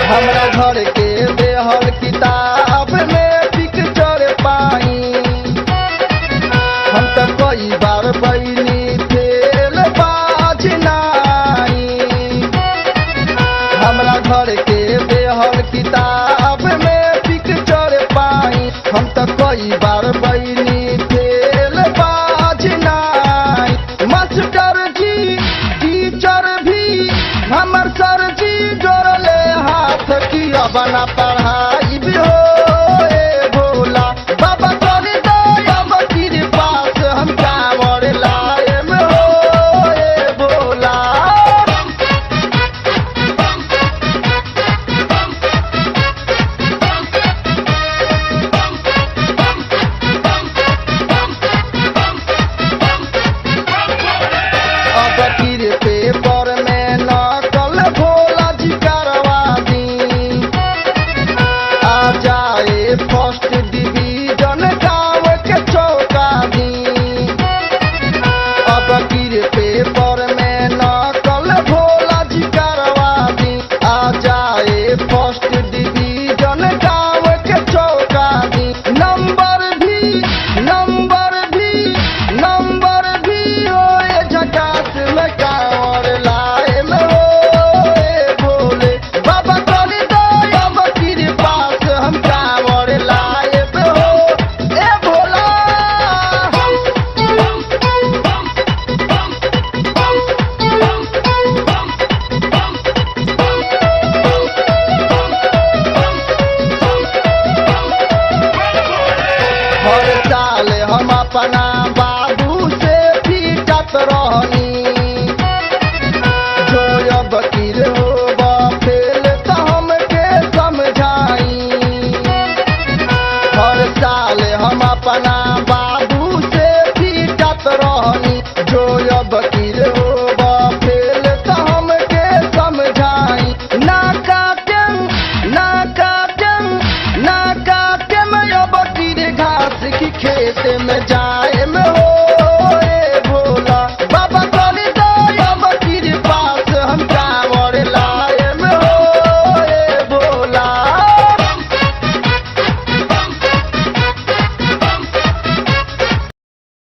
हमरा घर के देहल किताब में पिक्चर पाई। हम तो कई बार बैनी फेल बाज नाई। हमरा घर के देहल किताब में पिक्चर पाई। हम तो कई बार बैनी फेल बाज नाई। मास्टर जी टीचर भी हमर सर जी जोड़ले हाथ की बना पढ़ाई भी हो ए भोला। बाबा कर दो अब कृपा से हम कांवर लाए में हो ए भोला। अब गिर पेपर में नकल भोला जी करवा दी। आ जाए फर्स्ट डिवीजन गाँव के चौका दी। अब गिर पेपर में नकल भोला जी करवा दी। आ जाए फर्स्ट डिवीजन गाँव के चौका दी। नंबर भी ओए झकास में कांवर लाए में हो ए भोले। बाबा कर दो अब कृपा से हम कांवर लाए में हो ए भोला। हर साल हम अपना बाबू से पीटत रहनी। जो अब गिर होबा फेल तो हमके समझाई। हर साल हम अपना बाबू से पीटत रहनी। जो अब गिर होबा फेल तो हमके समझाई। ना काटेम अब गिर घास की खेत